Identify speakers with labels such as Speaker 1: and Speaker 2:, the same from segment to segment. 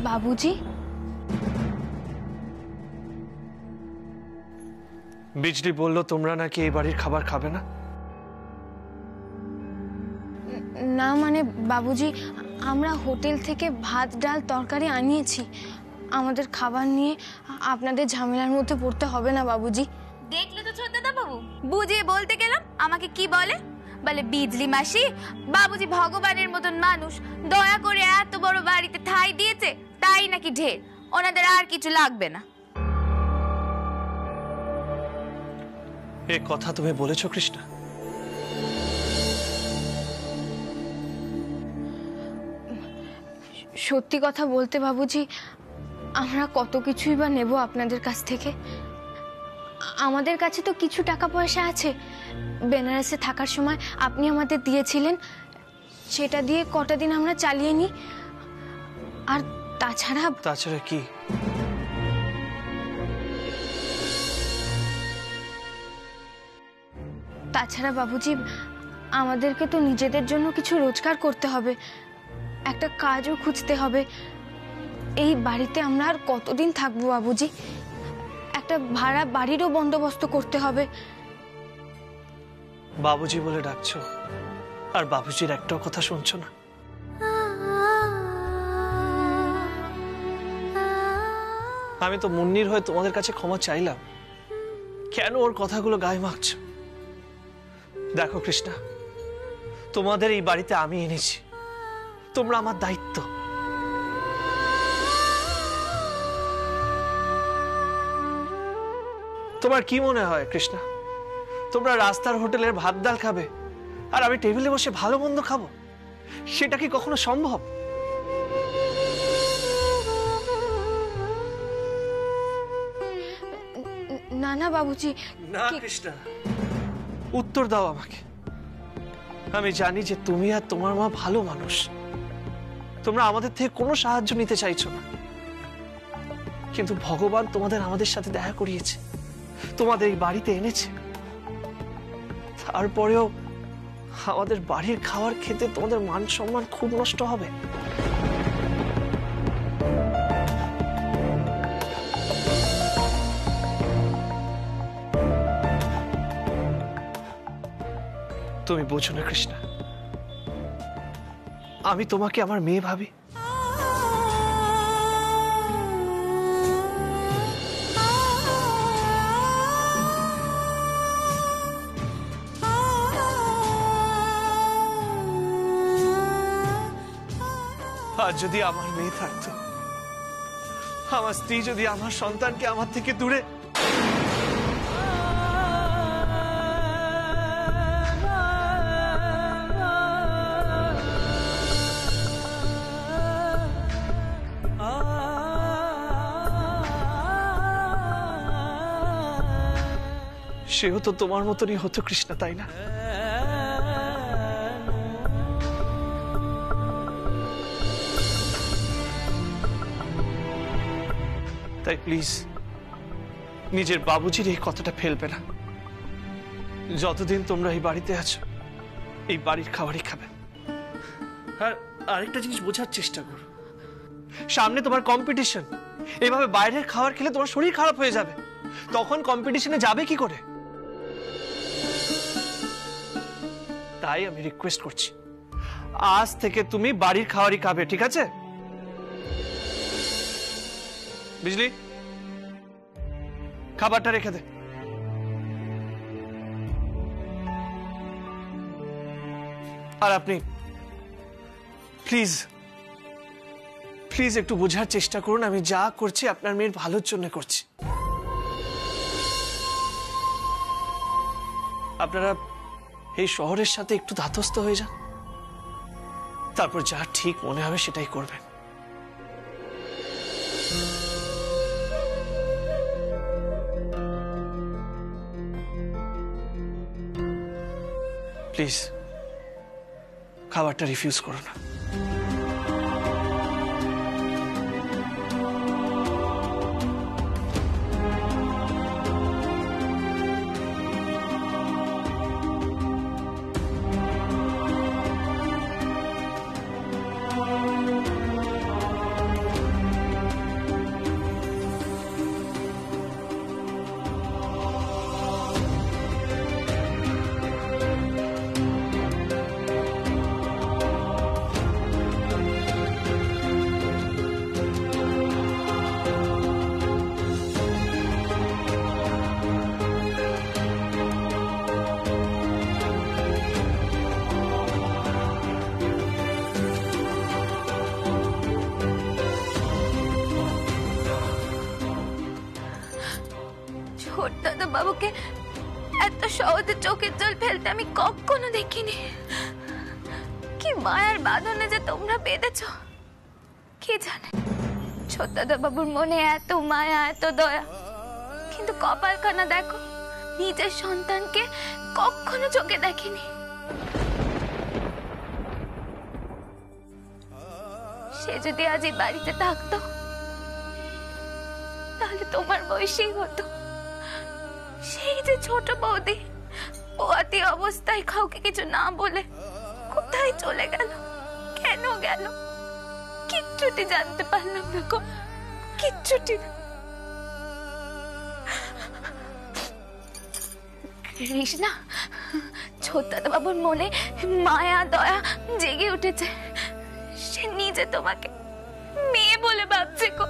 Speaker 1: বাবুজি,
Speaker 2: বিজলি বলল তোমরা নাকি এই বাড়ির খাবার খাবে না।
Speaker 1: না মানে বাবুজি, আমরা হোটেল থেকে ভাত ডাল তরকারি আনিয়েছি। আমাদের খাবার নিয়ে আপনাদের ঝামেলার মধ্যে পড়তে হবে না বাবুজি।
Speaker 3: দেখলে তো ছোটদা বাবু, বুঝিয়ে বলতে গেলাম আমাকে কি বলে, বলে বিজলি মাসি বাবুজি ভগবানের মতন মানুষ, দয়া করে এত বড় বাড়িতে ঠাঁই দিয়েছে, তাই নাকি ঢের, ওনাদের আর কিছু লাগবে না।
Speaker 2: এ কথা তুমি বলেছো কৃষ্ণা?
Speaker 1: সত্যি কথা বলতে বাবুজি, আমরা কত কিছুই বা নেব আপনাদের কাছ থেকে। আমাদের কাছে তো কিছু টাকা পয়সা আছে, বেনারসে থাকার সময় আপনি আমাদের দিয়েছিলেন, সেটা দিয়ে কটা দিন আমরা চালিয়ে নিই। আর তাছাড়া
Speaker 2: কি?
Speaker 1: তাছাড়া বাবুজি, আমাদেরকে তো নিজেদের জন্য কিছু রোজগার করতে হবে, একটা কাজও খুঁজতে হবে। এই বাড়িতে আমরা আর কতদিন থাকবো বাবুজি? একটা ভাড়া বাড়িরও বন্দোবস্ত করতে হবে।
Speaker 2: বাবুজি বলে ডাকছো, আর বাবুজির একটাও কথা শুনছো না। আমি তো মুন্নির হয়ে তোমাদের কাছে ক্ষমা চাইলাম, কেন ওর কথাগুলো গায়ে মাখছো? দেখো কৃষ্ণা, তোমাদের এই বাড়িতে আমি এনেছি, তোমরা আমার দায়িত্ব। তোমার কি মনে হয় কৃষ্ণা, তোমরা রাস্তার হোটেলের ভাত ডাল খাবে আর আমি টেবিলে বসে ভালো মন্দ খাবো? সেটা কি কখনো সম্ভব?
Speaker 1: না না বাবুজি।
Speaker 2: না কৃষ্ণা, উত্তর দাও আমাকে। আমি জানি যে তুমি আর তোমার মা ভালো মানুষ, তোমরা আমাদের থেকে কোনো সাহায্য নিতে চাইছো না, কিন্তু ভগবান তোমাদের আমাদের সাথে দেখা করিয়েছে, তোমাদের এই বাড়িতে এনেছে। তারপরেও আমাদের বাড়ির খাবার খেতে তোমাদের মান সম্মান খুব নষ্ট হবে। তুমি বোঝো না কৃষ্ণা, আমি তোমাকে আমার মেয়ে ভাবি। আর যদি আমার মেয়ে থাকতো, আমার স্ত্রী যদি আমার সন্তানকে আমার থেকে দূরে, সেও তো তোমার মতনই হতো কৃষ্ণা, তাই না? তাই প্লিজ নিজের বাবুজির এই কথাটা ফেলবে না। যতদিন তোমরা এই বাড়িতে আছো, এই বাড়ির খাবারই খাবে। আর আরেকটা জিনিস বোঝার চেষ্টা করো, সামনে তোমার কম্পিটিশন, এইভাবে বাইরের খাবার খেলে তোমার শরীর খারাপ হয়ে যাবে, তখন কম্পিটিশনে যাবে কি করে? তাই আমি রিকোয়েস্ট করছি, আজ থেকে তুমি বাড়ির খাবারই খাবে, ঠিক আছে? বিজলি, খাবারটা রেখে দে। আর আপনি প্লিজ প্লিজ একটু বোঝার চেষ্টা করুন, আমি যা করছি আপনার মেয়ের ভালোর জন্য করছি। আপনারা এই শহরের সাথে একটু ধাতস্থ হয়ে যান, তারপর যা ঠিক মনে হবে সেটাই করবেন। প্লিজ খাবারটা রিফিউজ করো না।
Speaker 3: বাবুকে এত সহজে চোখের জল ফেলতে আমি কখনো দেখিনি। কি মায়ার বাঁধনে যে তোমরা বেঁধেছো কে জানে। ছোট্টদা বাবুর মনে এত মায়া, এত দয়া, কিন্তু কপালখানা দেখো, নিজের সন্তানকে কখনো চোখে দেখেনি। সে যদি আজ এই বাড়িতে থাকতো তাহলে তোমার বয়সী হতো। সেই যে ছোট বৌদি পোয়াতি অবস্থায় কাউকে কিছু না বলে কোথায় চলে গেল, কেন গেল, কিচ্ছুটি জানতে পারলাম না গো, কিচ্ছুটি না। কৃষ্ণা, ছোট্টদা বাবুর মনে মায়া দয়া জেগে উঠেছে। সে নিজে তোমাকে মেয়ে বলে ভাবছে গো।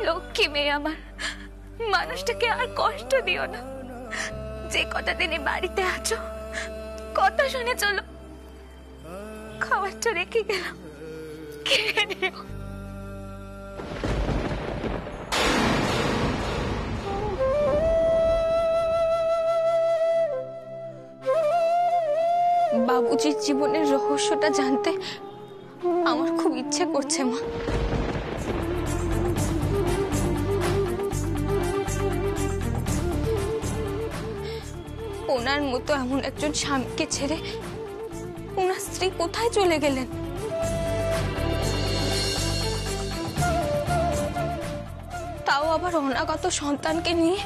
Speaker 3: লক্ষ্মী মেয়ে আমার, মানুষটাকে আর কষ্ট দিও না। যে কটা দিনে বাড়িতে আছো কথা শুনে চলো। খাবারটা রেখে গেলাম, খেয়ে নিও।
Speaker 1: বাবুজির জীবনের রহস্যটা জানতে আমার খুব ইচ্ছে করছে মা। ওনার মতো এমন একজন স্বামীকে ছেড়ে ওনার স্ত্রী কোথায় চলে গেলেন? তাও আবার অনাগত সন্তানকে নিয়ে।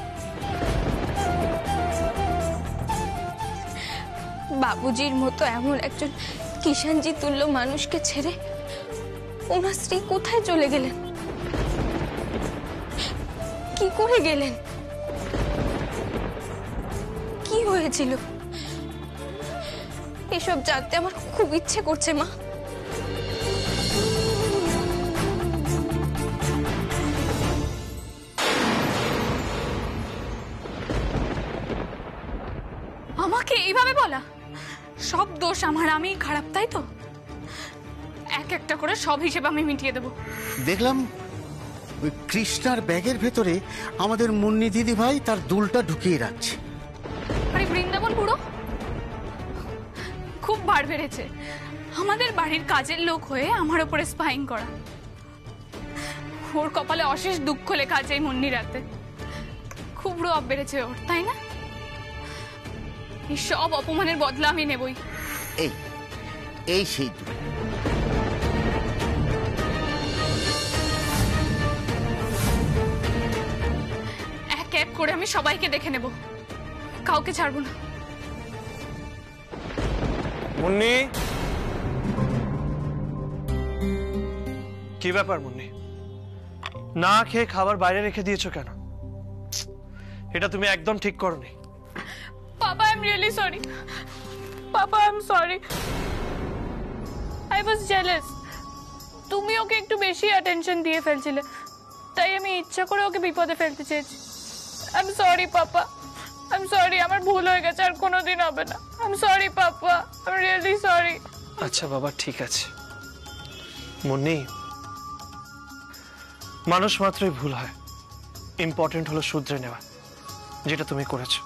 Speaker 1: বাবুজির মতো এমন একজন কিষাণজি তুল্য মানুষকে ছেড়ে ওনার স্ত্রী কোথায় চলে গেলেন? কি করে গেলেন? কি হয়েছিল? এসব জানতে আমার খুব ইচ্ছে করছে মা।
Speaker 4: আমাকে এইভাবে বলা? সব দোষ আমার, আমি খারাপ, তাই তো? এক একটা করে সব হিসেবে আমি মিটিয়ে দেবো।
Speaker 5: দেখলাম ওই কৃষ্ণার ব্যাগের ভেতরে আমাদের মুন্নি দিদি ভাই তার দুলটা ঢুকিয়ে রাখছে।
Speaker 4: আরে বৃন্দাবন বুড়ো খুব বার বেড়েছে। আমাদের বাড়ির কাজের লোক হয়ে আমার উপরে স্পাইং করা। ওর কপালে অশেষ দুঃখ লেখা আছে এই মুন্নি রাতে। খুব রব বেড়েছে ওর, তাই না? এই সব অপমানের বদলা আমি নেবই।
Speaker 5: এই এই সেই দুল।
Speaker 4: এক এক করে আমি সবাইকে দেখে নেব, কাউকে ছাড়বো না।
Speaker 2: মুন্নি, কি ব্যাপার মুন্নি? না খেয়ে খাবার বাইরে রেখে দিয়েছো কেন? এটা তুমি একদম ঠিক করোনি।
Speaker 4: Papa, I'm really sorry. Papa, I'm sorry. I was jealous. তুমি ওকে একটু বেশি অ্যাটেনশন দিয়ে ফেলছিলে, তাই আমি ইচ্ছা করে ওকে বিপদে ফেলতে চেয়েছি। I'm sorry, Papa. I'm sorry. আমার ভুল হয়ে গেছে, আর কোনোদিন হবে না। I'm sorry, Papa. I'm really sorry.
Speaker 2: আচ্ছা বাবা, ঠিক আছে। মুন্নি, মানুষ মাত্রই ভুল হয়, ইম্পর্টেন্ট হলো শুধরে নেওয়া, যেটা তুমি করেছো।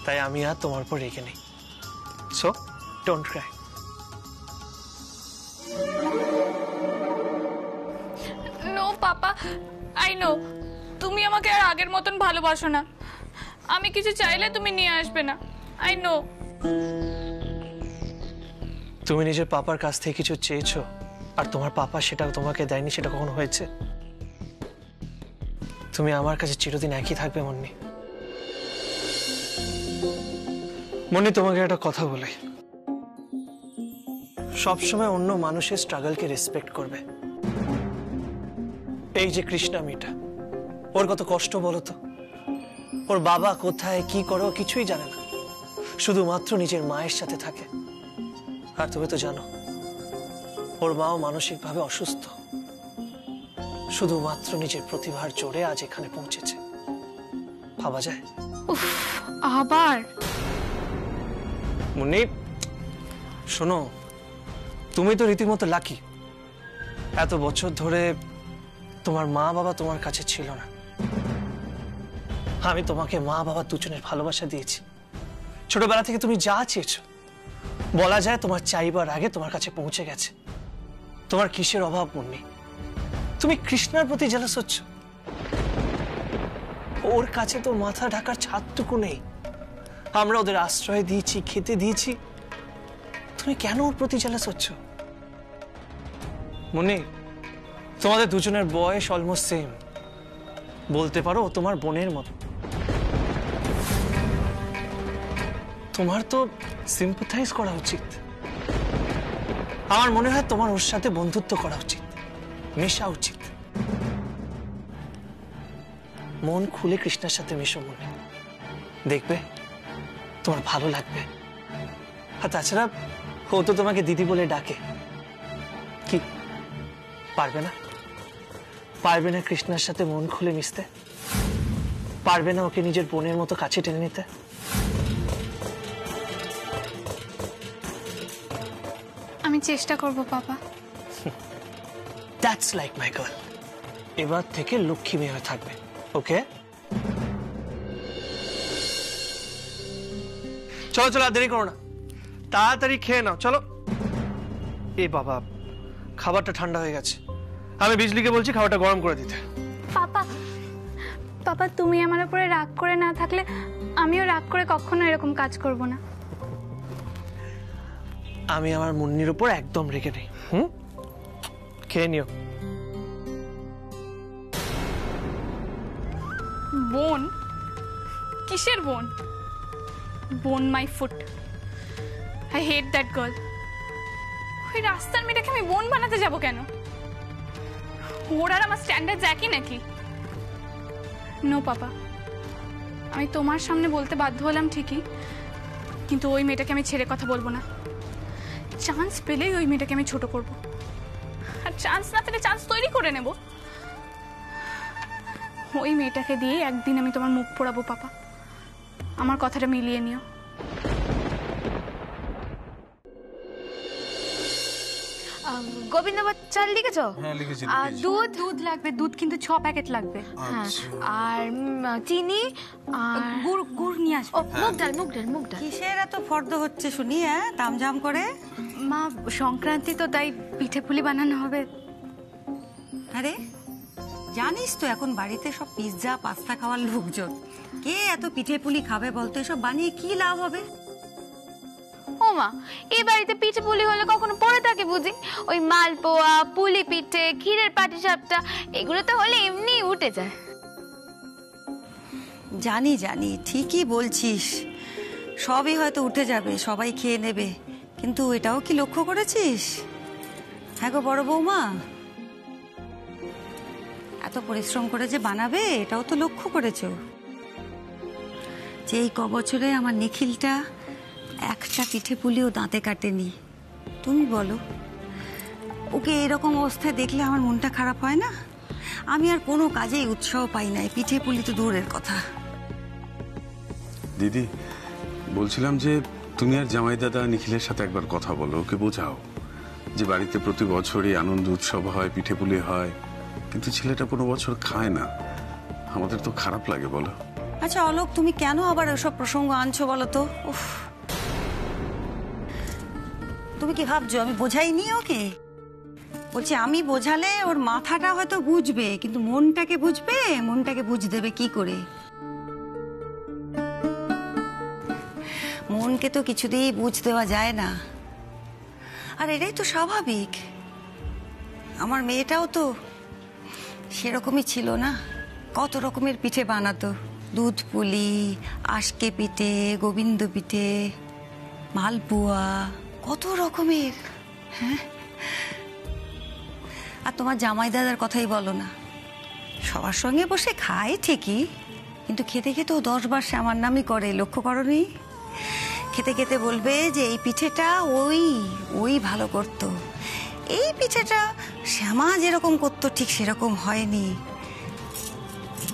Speaker 2: তাই আমি আর তোমার উপর রেগে নেই। So don't cry.
Speaker 4: No papa, I know তুমি আমাকে আর আগের মতন ভালোবাসো না। আমি কিছু চাইলে তুমি নিয়ে আসবে না, আই নো।
Speaker 2: তুমি নিজের পাপার কাছ থেকে কিছু চেয়েছো আর তোমার পাপা সেটা তোমাকে দেয়নি, সেটা কখনো হয়েছে? তুমি আমার কাছে চিরদিন একই থাকবে মুন্নি। মুন্নি, তোমাকে একটা কথা বলি, সবসময় অন্য মানুষের স্ট্রাগলকে রেসপেক্ট করবে। এই যে কৃষ্ণা মেয়েটা, ওর কত কষ্ট বলো তো। ওর বাবা কোথায়, কি করো কিছুই জানে না, শুধুমাত্র নিজের মায়ের সাথে থাকে। আর তুমি তো জানো ওর মাও মানসিকভাবে অসুস্থ, শুধুমাত্র নিজের প্রতিভার জোরে আজ এখানে পৌঁছেছে। ভাবা যায়?
Speaker 4: উফ, আবার
Speaker 2: মুন্নি শোনো, তুমি তো রীতিমতো লাকি। এত বছর ধরে তোমার মা বাবা তোমার কাছে ছিল না, আমি তোমাকে মা বাবা দুজনের ভালোবাসা দিয়েছি। ছোটবেলা থেকে তুমি যা চেয়েছো বলা যায় তোমার চাইবার আগে তোমার কাছে পৌঁছে গেছে। তোমার কিসের অভাব মুন্নি? তুমি কৃষ্ণার প্রতি জেলাস হচ্ছ। ওর কাছে তো মাথা ঢাকার ছাদটুকু নেই। আমরা ওদের আশ্রয় দিয়েছি, খেতে দিয়েছি, তুমি কেন ওর প্রতি জেলাস হচ্ছ? মুন্নি, তোমাদের দুজনের বয়স অলমোস্ট সেম। বলতে পারো ও তোমার বোনের মতো। তোমার তো সিম্পাথাইজ করা উচিত। আমার মনে হয় তোমার ওর সাথে বন্ধুত্ব করা উচিত, মেশা উচিত। মন খুলে কৃষ্ণার সাথে মেশো মনে, দেখবে তোমার ভালো লাগবে। আর তাছাড়া ও তো তোমাকে দিদি বলে ডাকে। কি পারবে না? পারবে না কৃষ্ণার সাথে মন খুলে মিশতে? পারবে না ওকে নিজের বোনের মতো কাছে টেনে নিতে?
Speaker 4: আমি চেষ্টা করব পাপা।
Speaker 2: That's like my girl. এবার থেকে লক্ষ্মী মেয়ে হয়ে থাকবে, ওকে? চলো চলো, আর দেরি করো না, তাড়াতাড়ি খেয়ে নাও, চলো। এ বাবা, খাবারটা ঠান্ডা হয়ে গেছে। আমি বিজলিকে বলছি খাবারটা গরম করে দিতে।
Speaker 4: পাপা, পাপা তুমি আমার উপরে রাগ করে না থাকলে আমিও রাগ করে কখনো এরকম কাজ করব না।
Speaker 2: আমি আমার মুন্নির উপর একদম রেগে নেই। খেয়ে নিও।
Speaker 4: বোন? কিসের বোন? বোন my foot. I hate that girl. ওই রাস্তার মেয়েটাকে আমি বোন বানাতে যাব কেন? ওর আর আমার স্ট্যান্ডার্ড একই নাকি? নো পাপা, আমি তোমার সামনে বলতে বাধ্য হলাম ঠিকই, কিন্তু ওই মেয়েটাকে আমি ছেড়ে কথা বলবো না। চান্স পেলেই ওই মেয়েটাকে আমি ছোট করব, আর চান্স না পেলে চান্স তৈরি করে নেব। ওই মেয়েটাকে দিয়ে একদিন আমি তোমার মুখ পোড়াবো পাপা। আমার কথাটা মিলিয়ে নিও।
Speaker 3: গোবিন্দবাদ চাল লিখেছো?
Speaker 6: হ্যাঁ লিখেছি।
Speaker 3: আর দুধ?
Speaker 1: দুধ লাগবে, দুধ কিন্তু 6 প্যাকেট লাগবে। হ্যাঁ, আর চিনি আর
Speaker 7: গুড় গুড় নিয়ে আসবো।
Speaker 1: ও মুগ ডাল, মুগ ডাল, মুগ ডাল।
Speaker 7: কিসের এত ফর্দ হচ্ছে শুনি? হ্যাঁ, তামঝাম করে।
Speaker 1: মা, সংক্রান্তি তো, তাই পিঠে পুলি বানানো হবে।
Speaker 7: আরে জানিস তো এখন বাড়িতে সব পিৎজা পাস্তা খাওয়ার লোকজন। কে এত পিঠে পুলি খাবে বলতো? এসব বানিয়ে কি লাভ হবে?
Speaker 3: ও মা, এই বাড়িতে পিঠে পুলি হলে কখনো পড়ে থাকে বুঝি? ওই মালপোয়া, পুলি পিঠে, ক্ষীরের পাটিসাপটা, এগুলো তো হলে এমনি উঠে যায়।
Speaker 7: জানি জানি, ঠিকই বলছিস, সবই হয়তো উঠে যাবে, সবাই খেয়ে নেবে, কিন্তু এটাও কি লক্ষ্য করেছিস? হ্যাঁ গো বড় বৌমা, এত পরিশ্রম করে যে বানাবে এটাও তো লক্ষ্য করেছো যে এই কবছরে আমার নিখিলটা একটা পিঠে পুলিও দাঁতে কাটেনি। তুমি বলো, ওকে এরকম অবস্থায় দেখলে আমার মনটা খারাপ হয় না? আমি আর কোনো কাজেই উৎসাহ পাই না, পিঠে পুলি তো দূরের কথা।
Speaker 6: দিদি বলছিলাম যে তুমি আর জামাই দাদা নিখিলের সাথে একবার কথা বলো, ওকে বোঝাও যে বাড়িতে প্রতি বছরই আনন্দ উৎসব হয়, পিঠে পুলি হয়, কিন্তু ছেলেটা কোনো বছর খায় না। আমাদের তো খারাপ লাগে, বলো।
Speaker 7: আচ্ছা অলোক, তুমি কেন আবার ওসব প্রসঙ্গ আনছো বলো তো? উফ, তুমি কি ভাবছো আমি বোঝাইনি ওকে? বলছি আমি বোঝালে ওর মাথাটা হয়তো বুঝবে, কিন্তু মনটাকে বুঝবে? মনটাকে বুঝ দেবে কি করে? মনকে তো কিছুতেই বুঝ দেওয়া যায় না, আর এটাই তো স্বাভাবিক। আমার মেয়েটাও তো সেরকমই ছিল না, কত রকমের পিঠে বানাতো, দুধ পুলি, আশকে পিঠে, গোবিন্দ পিঠে, মালপোয়া, কত রকমের। হ্যাঁ, আর তোমার জামাই দাদার কথাই বলো না, সবার সঙ্গে বসে খায় ঠিকই, কিন্তু খেতে খেতে ও 10 বার আমার নামই করে, লক্ষ্য করনি? খেতে খেতে বলবে যে এই পিঠেটা ওই ভালো করতো, এই পিঠেটা শ্যামা যেরকম করতো ঠিক সেরকম হয়নি,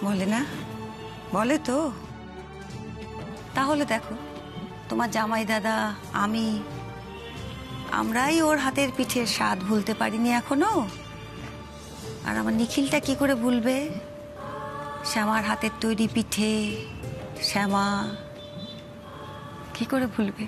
Speaker 7: বলে না? বলে তো। তাহলে দেখো, তোমার জামাই দাদা, আমরাই ওর হাতের পিঠের স্বাদ ভুলতে পারিনি এখনো, আর আমার নিখিলটা কি করে ভুলবে? শ্যামার হাতের তৈরি পিঠে, শ্যামা কি করে ভুলবে?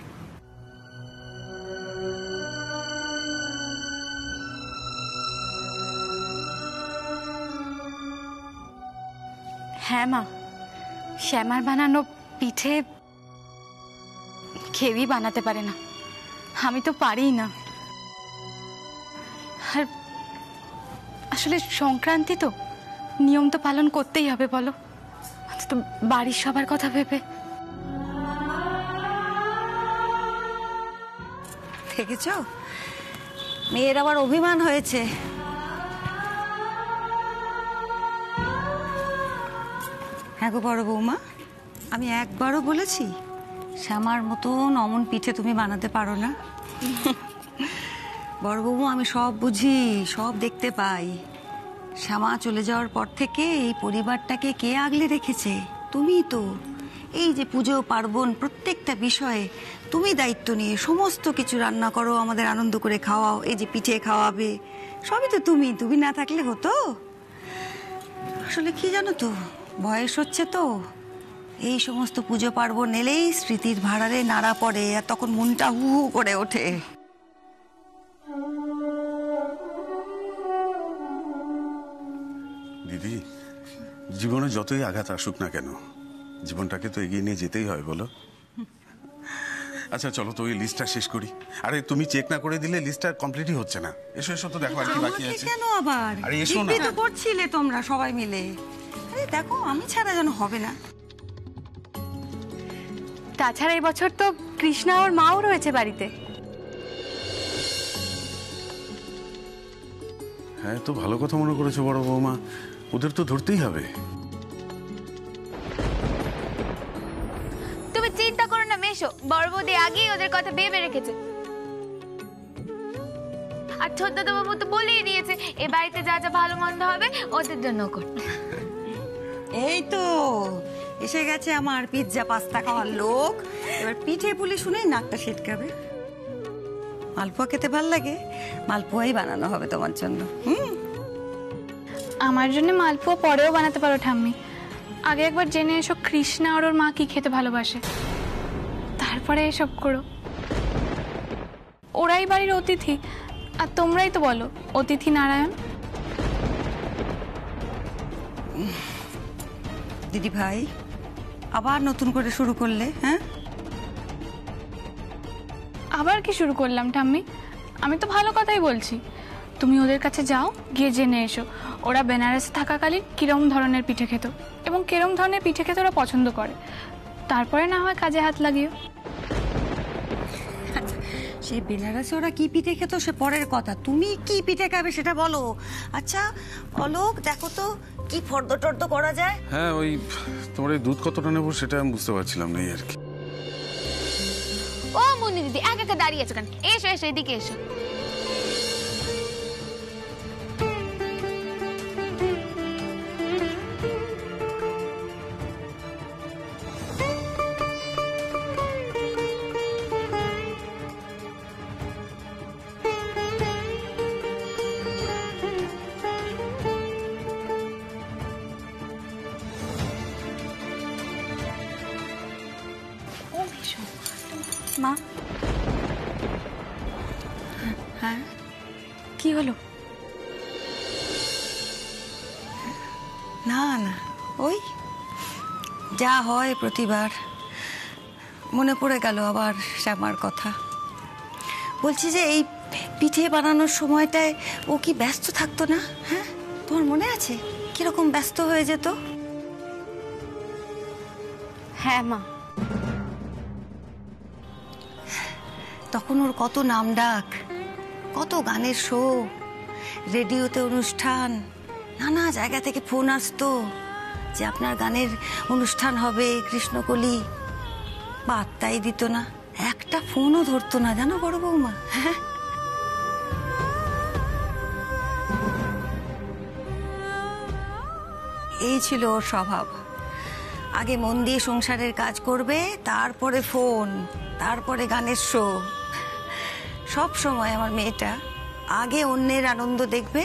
Speaker 4: হ্যাঁ মা, শ্যামার বানানো পিঠে কেউই বানাতে পারে না, আমি তো পারিই না। আর আসলে সংক্রান্তি তো, নিয়ম তো পালন করতেই হবে বলো, তো বাড়ির সবার কথা ভেবে।
Speaker 7: দেখেছ, মেয়ের আবার অভিমান হয়েছে। হ্যাঁ গো বড় বৌমা, আমি একবারও বলেছি শ্যামার মতন অমন পিঠে তুমি বানাতে পারো না? বড় বৌমা, আমি সব বুঝি, সব দেখতে পাই। শ্যামা চলে যাওয়ার পর থেকে এই পরিবারটাকে কে আগলে রেখেছে? তুমিই তো। এই যে পুজো পার্বণ প্রত্যেকটা বিষয়ে তুমি দায়িত্ব নিয়ে সমস্ত কিছু রান্না করো, আমাদের আনন্দ করে খাওয়াও, এই যে পিঠে খাওয়াবে, সবই তো তুমি। তুমি না থাকলে হতো? আসলে কি জানো তো, বয়স হচ্ছে তো, এই সমস্ত পুজো পার্বণ এলেই স্মৃতির ভাড়ারে নাড়া পড়ে, আর তখন মনটা হু হু করে ওঠে।
Speaker 6: দিদি, জীবনে যতই আঘাত আসুক না কেন, জীবনটাকে তো এগিয়ে নিয়ে যেতেই হয় বলো। আচ্ছা চলো তো ওই লিস্টটা শেষ করি। আরে তুমি চেক না করে দিলে লিস্টটা কমপ্লিটই হচ্ছে না। এসো এসো তো, দেখো আর কি বাকি আছে।
Speaker 7: কেন আবার?
Speaker 6: আরে এসো না।
Speaker 7: দিব্যি তো করছিলে তোমরা সবাই মিলে। আরে দেখো, আমি ছাড়া যেন হবে না।
Speaker 4: তাছাড়া এই বছর তো কৃষ্ণা ওর মাও রয়েছে বাড়িতে।
Speaker 6: হ্যাঁ, তো ভালো কথা মনে করেছো বড় বৌমা, ওদের তো ধরতেই হবে।
Speaker 3: তুমি চিন্তা করো না মেশো, বড় বৌদি আগেই ওদের কথা ভেবে রেখেছে। আর ছোট্ট বাবু তো বলেই দিয়েছে এ বাড়িতে যা যা ভালো মন্দ হবে ওদের জন্য করতে।
Speaker 7: এই তো এসে গেছে আমার পিৎজা পাস্তা খাওয়ার লোক। এবার পিঠে পুলি শুনেই নাকটা ছিটকাবে। মালপোয়া খেতে ভাল লাগে, মালপোয়াই বানানো হবে তোমার জন্য।
Speaker 4: আমার জন্য মালপোয়া পরেও বানাতে পারো ঠাম্মি, আগে একবার জেনে এসো কৃষ্ণা আর ওর মা কি খেতে ভালোবাসে, তারপরে এসব করো। ওরাই বাড়ির অতিথি, আর তোমরাই তো বলো অতিথি নারায়ণ।
Speaker 7: দিদি ভাই, আবার নতুন করে শুরু করলে? হ্যাঁ,
Speaker 4: আবার কি শুরু করলাম ঠাম্মি? আমি তো ভালো কথাই বলছি। তুমি ওদের কাছে যাও, গিয়ে জেনে এসো ওরা বেনারসে থাকাকালীন কিরম ধরনের পিঠে খেত এবং কিরম ধরনের পিঠে খেতে ওরা পছন্দ করে, তারপরে না হয় কাজে হাত লাগিও।
Speaker 7: সেই বেনারসে ওরা কি পিঠে খেত সে পরের কথা, তুমি কি পিঠে খাবে সেটা বলো। আচ্ছা অলোক, দেখো তো কি ফর্দ টর্দ করা যায়।
Speaker 6: হ্যাঁ, ওই তোমার এই দুধ কতটা নেবো সেটা আমি বুঝতে পারছিলাম না আর কি।
Speaker 3: ও মুন্নি দিদি একা একা দাঁড়িয়ে আছো কেন? এসো এসো, এদিকে এসো।
Speaker 4: মা,
Speaker 7: হ্যাঁ
Speaker 4: কি হলো?
Speaker 7: না না, ওই যা হয় প্রতিবার, মনে পড়ে গেল আবার শ্যামার কথা। বলছি যে এই পিঠে বানানোর সময়টায় ও কি ব্যস্ত থাকতো না? হ্যাঁ, তোমার মনে আছে কিরকম ব্যস্ত হয়ে যেত?
Speaker 4: হ্যাঁ মা,
Speaker 7: তখন ওর কত নাম ডাক, কত গানের শো, রেডিওতে অনুষ্ঠান, নানা জায়গা থেকে ফোন আসতো যে আপনার গানের অনুষ্ঠান হবে কৃষ্ণকলি। বার্তাই দিত না, একটা ফোনও ধরতো না, জানো বড় বৌমা। হ্যাঁ, এই ছিল ওর স্বভাব। আগে মন দিয়ে সংসারের কাজ করবে, তারপরে ফোন, তারপরে গানের শো। সব সময় আমার মেয়েটা আগে অন্যের আনন্দ দেখবে,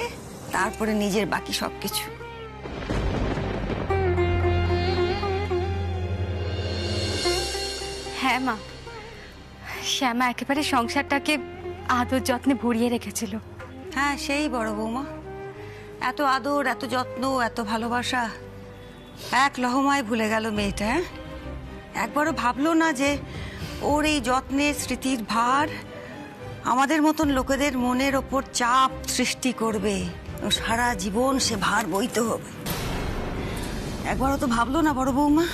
Speaker 7: তারপরে নিজের বাকি সবকিছু।
Speaker 4: হ্যাঁ মা, শ্যামা একেবারে সংসারটাকে আদর যত্নে ভরিয়ে রেখেছিল।
Speaker 7: হ্যাঁ, সেই বড় বৌমা, এত আদর, এত যত্ন, এত ভালোবাসা এক লহমায় ভুলে গেল মেয়েটা। হ্যাঁ, একবারও ভাবলো না যে ওর এই যত্নের স্মৃতির ভার আমাদের মতন লোকেদের মনের ওপর চাপ সৃষ্টি করবে, ও সারা জীবন সে ভার বইতে হবে। একবারও তো ভাবলো না বড় বৌমা,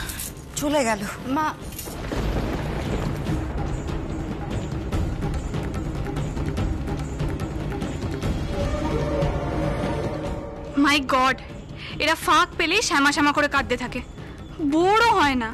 Speaker 7: চলে গেল।
Speaker 4: মা, মাই গড, এরা ফাঁক পেলেই শ্যামা শ্যামা করে কাঁদতে থাকে, বড় হয় না।